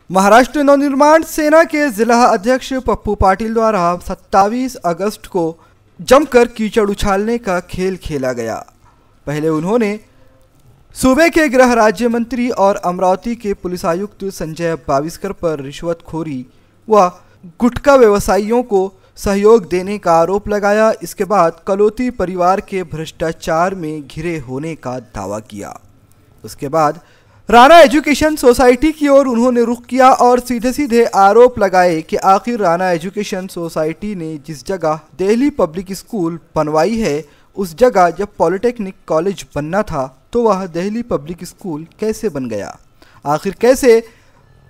महाराष्ट्र नवनिर्माण सेना के जिला अध्यक्ष पप्पू पाटिल द्वारा 27 अगस्त को जमकर कीचड़ उछालने का खेल खेला गया। पहले उन्होंने सूबे के गृह राज्य मंत्री और अमरावती के पुलिस आयुक्त संजय बाविस्कर पर रिश्वतखोरी व गुटखा व्यवसायियों को सहयोग देने का आरोप लगाया। इसके बाद कलोती परिवार के भ्रष्टाचार में घिरे होने का दावा किया। उसके बाद राणा एजुकेशन सोसाइटी की ओर उन्होंने रुख किया और सीधे सीधे आरोप लगाए कि आखिर राणा एजुकेशन सोसाइटी ने जिस जगह दिल्ली पब्लिक स्कूल बनवाई है उस जगह जब पॉलिटेक्निक कॉलेज बनना था तो वह दिल्ली पब्लिक स्कूल कैसे बन गया। आखिर कैसे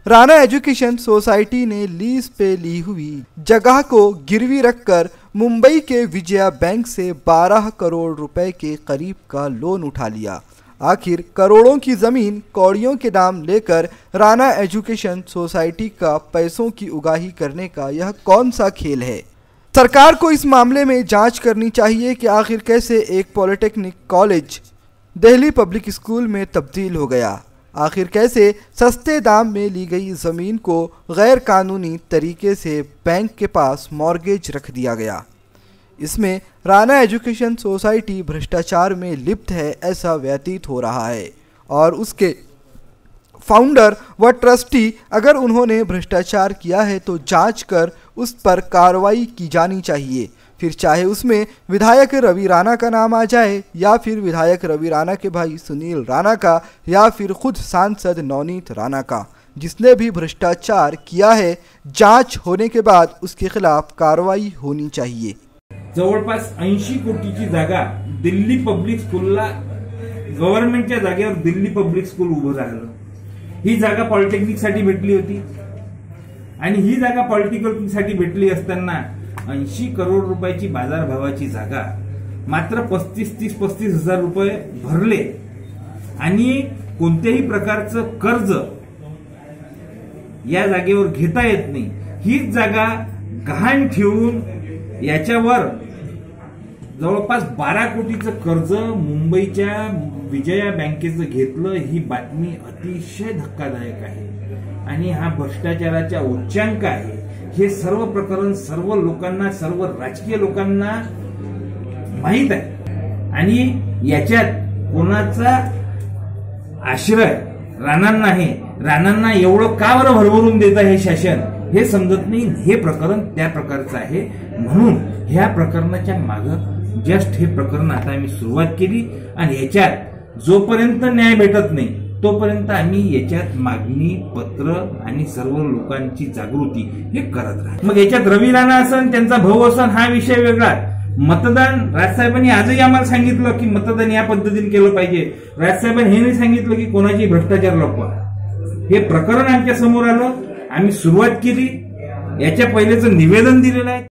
राणा एजुकेशन सोसाइटी ने लीज पे ली हुई जगह को गिरवी रखकर मुंबई के विजया बैंक से 12 करोड़ रुपए के करीब का लोन उठा लिया। आखिर करोड़ों की ज़मीन कौड़ियों के दाम लेकर राणा एजुकेशन सोसाइटी का पैसों की उगाही करने का यह कौन सा खेल है। सरकार को इस मामले में जांच करनी चाहिए कि आखिर कैसे एक polytechnic college Delhi public school में तब्दील हो गया। आखिर कैसे सस्ते दाम में ली गई ज़मीन को गैर कानूनी तरीके से बैंक के पास मॉर्गेज रख दिया गया। इसमें राणा एजुकेशन सोसाइटी भ्रष्टाचार में लिप्त है ऐसा व्यतीत हो रहा है और उसके फाउंडर व ट्रस्टी अगर उन्होंने भ्रष्टाचार किया है तो जांच कर उस पर कार्रवाई की जानी चाहिए। फिर चाहे उसमें विधायक रवि राणा का नाम आ जाए या फिर विधायक रवि राणा के भाई सुनील राणा का या फिर खुद सांसद नवनीत राणा का। जिसने भी भ्रष्टाचार किया है जांच होने के बाद उसके खिलाफ कार्रवाई होनी चाहिए। जवळपास 80 कोटीची जागा दिल्ली पब्लिक स्कूलला गव्हर्नमेंटच्या जागेवर दिल्ली पब्लिक स्कूल उभं राहिलं। ही जागा पॉलिटेक्निक साठी भेटली होती आणि ही जागा पॉलिटेक्निक साठी भेटली असताना 80 करोड रुपयाची बाजारभावाची जागा मात्र 35 हजार रुपये भरले आणि कोणत्याही प्रकारचं कर्ज या जागेवर घेता येत नाही। हीच जागा गहाण ठेवून याच्यावर जवळपास 12 कोटीचं कर्ज मुंबईच्या विजया बँकेचं घेतलं। ही बातमी अतिशय धक्कादायक आहे आणि हा भ्रष्टाचाराचा उच्चांक आहे। हे सर्व प्रकरण सर्व लोकांना सर्व राजकीय लोकांना माहित आहे आणि याच्यात कोणाचा आश्रय राणांना आहे। राणांना एवढं का बरं भरभरून देत आहे शासन हे समजत नाही। हे प्रकरण त्या प्रकारचं आहे म्हणून ह्या प्रकरणाच्या मागे जस्ट हे प्रकरण आता आम्ही सुरुवात केली आणि याच्यात जोपर्यंत न्याय भेटत नाही तोपर्यंत आम्ही याच्यात मागणी पत्र आणि सर्व लोकांची जागृती हे करत राहतो। मग याच्यात रवी राणा असन त्यांचा भाऊ असन हा विषय वेगळा। मतदान राजसाहेबांनी आजही आम्हाला सांगितलं की मतदान या पद्धतीने केलं पाहिजे। राजसाहेबांनी हे नाही सांगितलं की कोणाची भ्रष्टाचार लपवा। हे प्रकरण आमच्या समोर आलं, आम्ही सुरुवात केली, याच्या पहिलेचं निवेदन दिलेलं आहे।